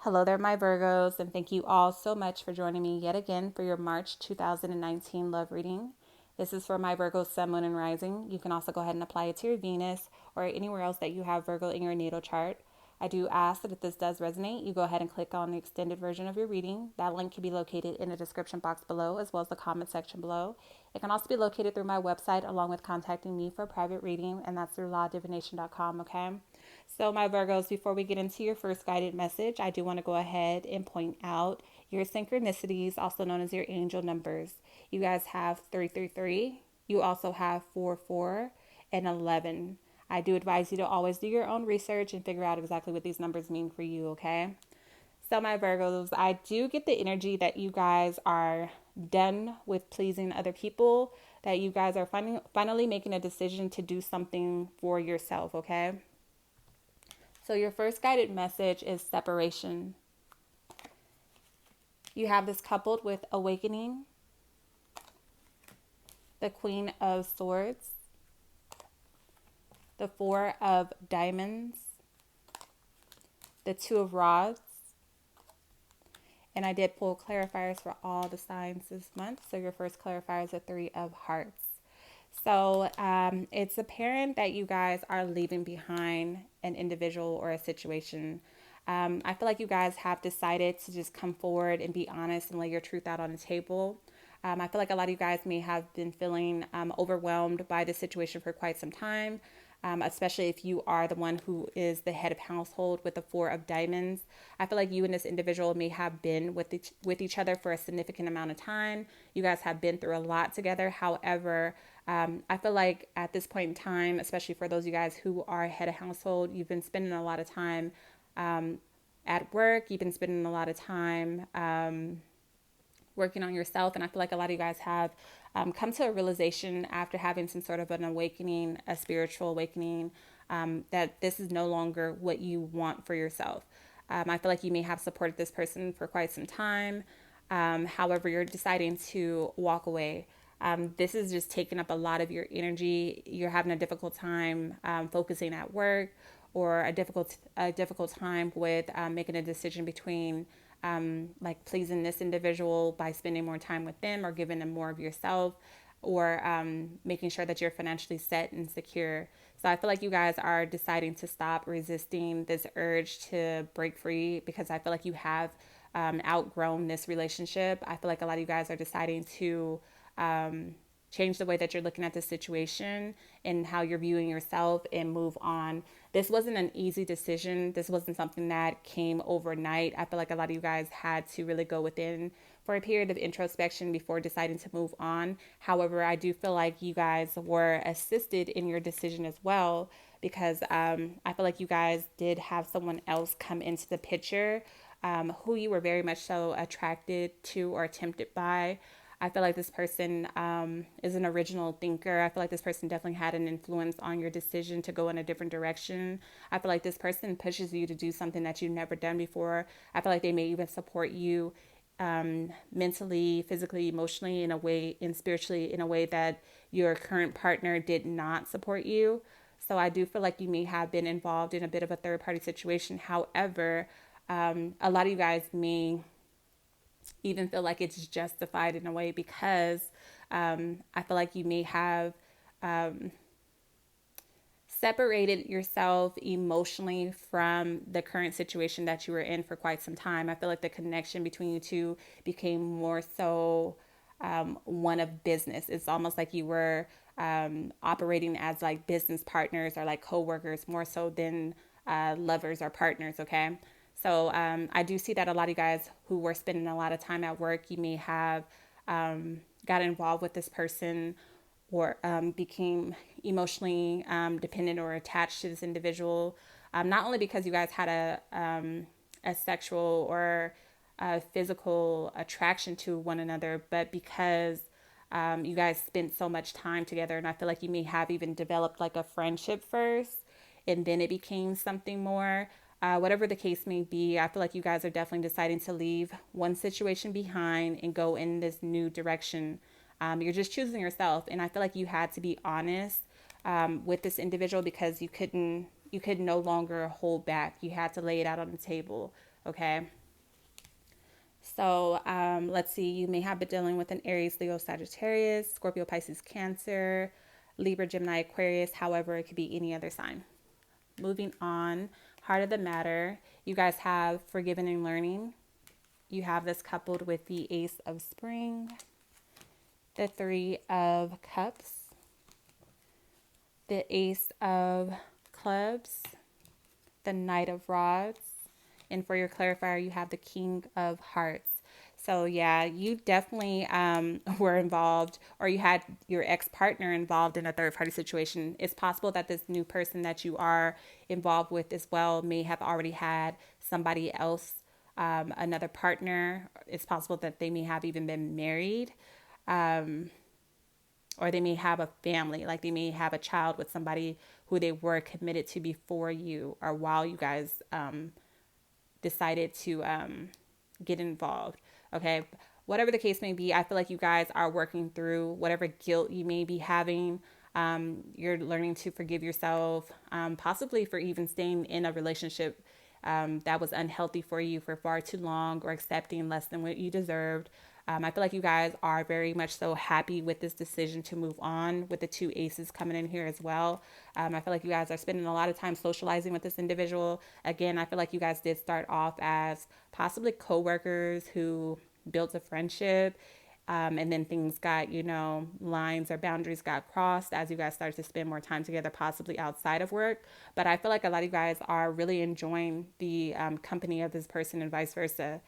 Hello there, my Virgos, and thank you all so much for joining me yet again for your March 2019 love reading. This is for my Virgo Sun, Moon, and Rising. You can also go ahead and apply it to your Venus or anywhere else that you have Virgo in your natal chart. I do ask that if this does resonate, you go ahead and click on the extended version of your reading. That link can be located in the description box below as well as the comment section below. It can also be located through my website along with contacting me for a private reading, and that's through lawdivination.com, okay? So, my Virgos, before we get into your first guided message, I do want to go ahead and point out your synchronicities, also known as your angel numbers. You guys have 333. You also have 44 and 11. I do advise you to always do your own research and figure out exactly what these numbers mean for you, okay? So, my Virgos, I do get the energy that you guys are done with pleasing other people, that you guys are finally making a decision to do something for yourself, okay? So, your first guided message is separation. You have this coupled with awakening, the Queen of Swords, the Four of Diamonds, the Two of Rods, and I did pull clarifiers for all the signs this month. So, your first clarifier is the Three of Hearts. So, it's apparent that you guys are leaving behind an individual or a situation. I feel like you guys have decided to just come forward and be honest and lay your truth out on the table. I feel like a lot of you guys may have been feeling overwhelmed by the situation for quite some time, especially if you are the one who is the head of household with the Four of Diamonds. I feel like you and this individual may have been with each other for a significant amount of time. You guys have been through a lot together. However, I feel like at this point in time, especially for those of you guys who are head of household, you've been spending a lot of time at work. You've been spending a lot of time working on yourself. And I feel like a lot of you guys have come to a realization after having some sort of an awakening, a spiritual awakening, that this is no longer what you want for yourself. I feel like you may have supported this person for quite some time. However, you're deciding to walk away. This is just taking up a lot of your energy. You're having a difficult time focusing at work, or a difficult time with making a decision between like pleasing this individual by spending more time with them, or giving them more of yourself, or making sure that you're financially set and secure. So I feel like you guys are deciding to stop resisting this urge to break free, because I feel like you have outgrown this relationship. I feel like a lot of you guys are deciding to change the way that you're looking at the situation and how you're viewing yourself and move on. This wasn't an easy decision. This wasn't something that came overnight. I feel like a lot of you guys had to really go within for a period of introspection before deciding to move on. However, I do feel like you guys were assisted in your decision as well, because I feel like you guys did have someone else come into the picture who you were very much so attracted to or tempted by. I feel like this person is an original thinker. I feel like this person definitely had an influence on your decision to go in a different direction. I feel like this person pushes you to do something that you've never done before. I feel like they may even support you mentally, physically, emotionally, in a way, and spiritually, in a way that your current partner did not support you. So I do feel like you may have been involved in a bit of a third party situation. However, a lot of you guys may even feel like it's justified in a way, because I feel like you may have separated yourself emotionally from the current situation that you were in for quite some time. I feel like the connection between you two became more so one of business. It's almost like you were operating as like business partners or like co-workers more so than lovers or partners, okay? So I do see that a lot of you guys who were spending a lot of time at work, you may have got involved with this person, or became emotionally dependent or attached to this individual, not only because you guys had a sexual or a physical attraction to one another, but because you guys spent so much time together. And I feel like you may have even developed like a friendship first, and then it became something more. Whatever the case may be, I feel like you guys are definitely deciding to leave one situation behind and go in this new direction. You're just choosing yourself, and I feel like you had to be honest with this individual, because you could no longer hold back. You had to lay it out on the table. Okay. So let's see, you may have been dealing with an Aries, Leo, Sagittarius, Scorpio, Pisces, Cancer, Libra, Gemini, Aquarius. However, it could be any other sign. Moving on, heart of the matter, you guys have forgiven and learning. You have this coupled with the Ace of Spring, the Three of Cups, the Ace of Clubs, the Knight of Rods, and for your clarifier, you have the King of Hearts. So yeah, you definitely were involved, or you had your ex-partner involved in a third-party situation. It's possible that this new person that you are involved with as well may have already had somebody else, another partner. It's possible that they may have even been married, or they may have a family, like they may have a child with somebody who they were committed to before you or while you guys decided to get involved. Okay. Whatever the case may be, I feel like you guys are working through whatever guilt you may be having. You're learning to forgive yourself, possibly for even staying in a relationship that was unhealthy for you for far too long, or accepting less than what you deserved. I feel like you guys are very much so happy with this decision to move on, with the two aces coming in here as well. I feel like you guys are spending a lot of time socializing with this individual. Again, I feel like you guys did start off as possibly coworkers who built a friendship. And then things got, lines or boundaries got crossed as you guys started to spend more time together, possibly outside of work. But I feel like a lot of you guys are really enjoying the company of this person and vice versa.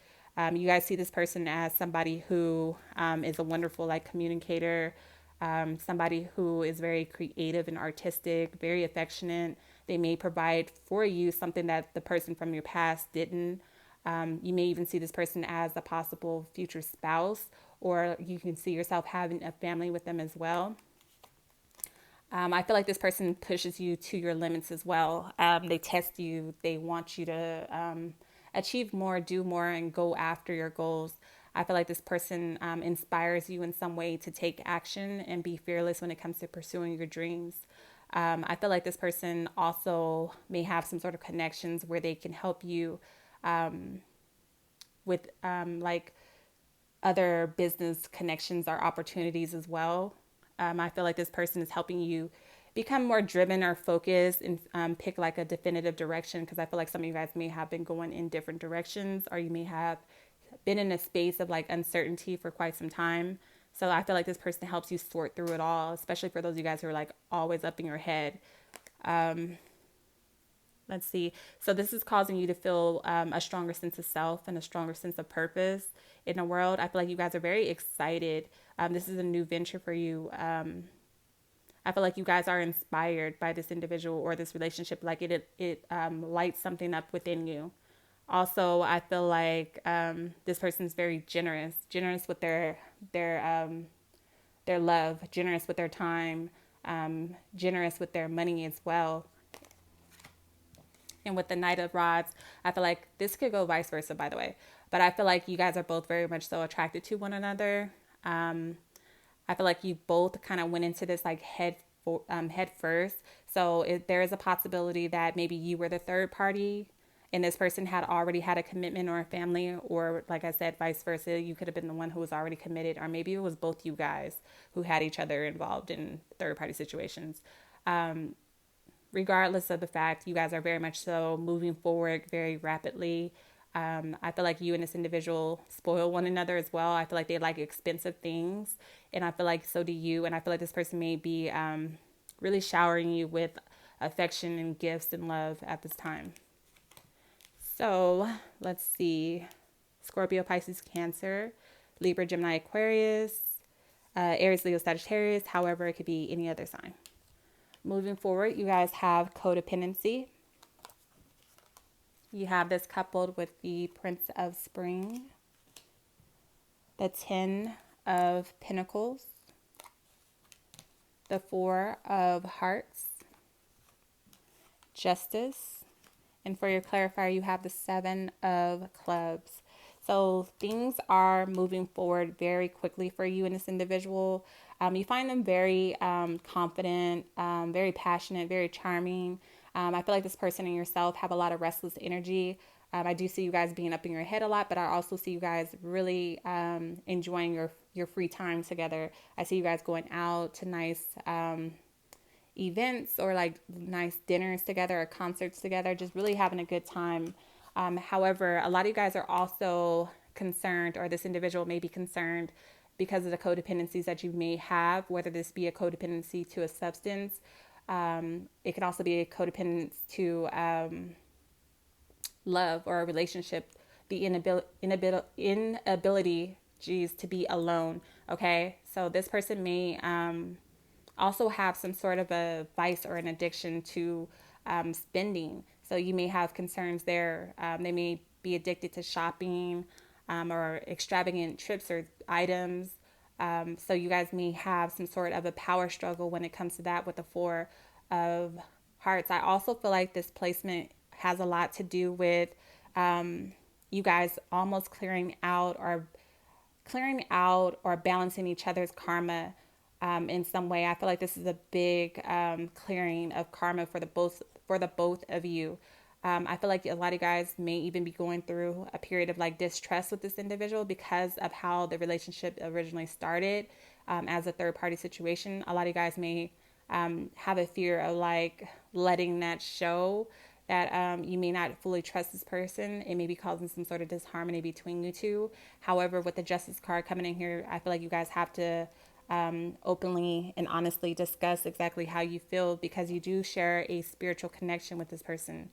You guys see this person as somebody who is a wonderful communicator, somebody who is very creative and artistic, very affectionate. They may provide for you something that the person from your past didn't. You may even see this person as a possible future spouse, or you can see yourself having a family with them as well. I feel like this person pushes you to your limits as well. They test you. They want you to achieve more, do more, and go after your goals. I feel like this person inspires you in some way to take action and be fearless when it comes to pursuing your dreams. I feel like this person also may have some sort of connections where they can help you with other business connections or opportunities as well. I feel like this person is helping you become more driven or focused and pick a definitive direction, because I feel like some of you guys may have been going in different directions, or you may have been in a space of uncertainty for quite some time. So I feel like this person helps you sort through it all, especially for those of you guys who are always up in your head. Let's see. So this is causing you to feel a stronger sense of self and a stronger sense of purpose in the world. I feel like you guys are very excited. This is a new venture for you. I feel like you guys are inspired by this individual or this relationship. It lights something up within you. Also, I feel like this person is very generous with their love, generous with their time, generous with their money as well. And with the Knight of Rods, I feel like this could go vice versa, by the way. But I feel like you guys are both very much so attracted to one another. I feel like you both kind of went into this head first. So there is a possibility that maybe you were the third party and this person had already had a commitment or a family, or like I said, vice versa. You could have been the one who was already committed, or maybe it was both you guys who had each other involved in third party situations. Regardless of the fact, you guys are very much so moving forward very rapidly. I feel like you and this individual spoil one another as well. I feel like they like expensive things, and I feel like so do you. And I feel like this person may be really showering you with affection and gifts and love at this time. So let's see. Scorpio, Pisces, Cancer, Libra, Gemini, Aquarius, Aries, Leo, Sagittarius. However, it could be any other sign. Moving forward, you guys have codependency. You have this coupled with the Prince of Spring, the Ten of Pentacles, the Four of Hearts, Justice, and for your clarifier, you have the Seven of Clubs. So things are moving forward very quickly for you and this individual. You find them very confident, very passionate, very charming. I feel like this person and yourself have a lot of restless energy. I do see you guys being up in your head a lot, but I also see you guys really enjoying your free time together. I see you guys going out to nice events or like nice dinners together or concerts together, just really having a good time. However, a lot of you guys are also concerned, or this individual may be concerned because of the codependencies that you may have, whether this be a codependency to a substance. It could also be a codependence to love or a relationship, the inability, geez, to be alone. Okay, so this person may also have some sort of a vice or an addiction to spending. So you may have concerns there. They may be addicted to shopping or extravagant trips or items. So you guys may have some sort of a power struggle when it comes to that with the Four of Hearts. I also feel like this placement has a lot to do with you guys almost clearing out or balancing each other's karma in some way. I feel like this is a big clearing of karma for the both of you. I feel like a lot of you guys may even be going through a period of like distrust with this individual because of how the relationship originally started as a third party situation. A lot of you guys may have a fear of like letting that show that you may not fully trust this person. It may be causing some sort of disharmony between you two. However, with the Justice card coming in here, I feel like you guys have to openly and honestly discuss exactly how you feel, because you do share a spiritual connection with this person.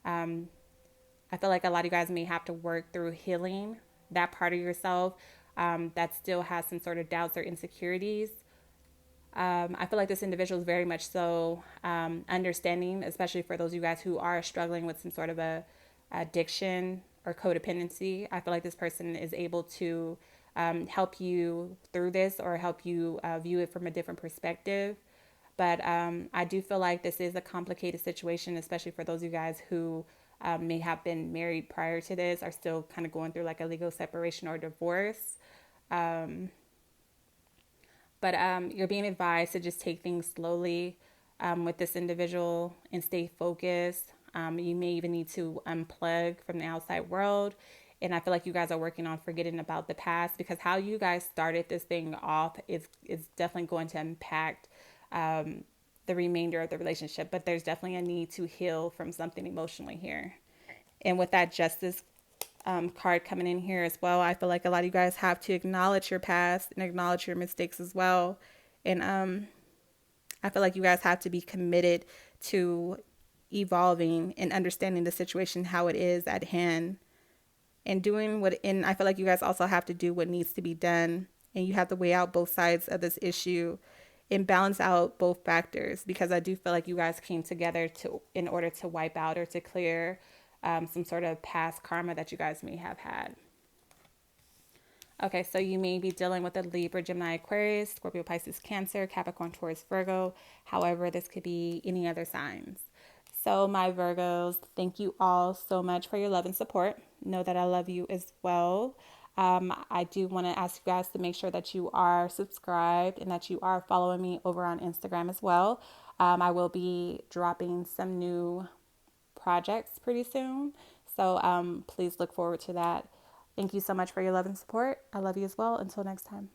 I feel like a lot of you guys may have to work through healing that part of yourself that still has some sort of doubts or insecurities. I feel like this individual is very much so understanding, especially for those of you guys who are struggling with some sort of a addiction or codependency. I feel like this person is able to help you through this or help you view it from a different perspective. But I do feel like this is a complicated situation, especially for those of you guys who may have been married prior to this, are still kind of going through like a legal separation or divorce. But you're being advised to just take things slowly with this individual and stay focused. You may even need to unplug from the outside world. And I feel like you guys are working on forgetting about the past, because how you guys started this thing off is definitely going to impact the remainder of the relationship. But there's definitely a need to heal from something emotionally here. And with that Justice card coming in here as well, I feel like a lot of you guys have to acknowledge your past and acknowledge your mistakes as well. And I feel like you guys have to be committed to evolving and understanding the situation, how it is at hand, and doing what, and I feel like you guys also have to do what needs to be done. And you have to weigh out both sides of this issue and balance out both factors, because I do feel like you guys came together in order to wipe out or to clear some sort of past karma that you guys may have had. Okay, so you may be dealing with a Libra, Gemini, Aquarius, Scorpio, Pisces, Cancer, Capricorn, Taurus, Virgo. However, this could be any other signs. So my Virgos, thank you all so much for your love and support. Know that I love you as well. I do want to ask you guys to make sure that you are subscribed and that you are following me over on Instagram as well. I will be dropping some new projects pretty soon. So please look forward to that. Thank you so much for your love and support. I love you as well. Until next time.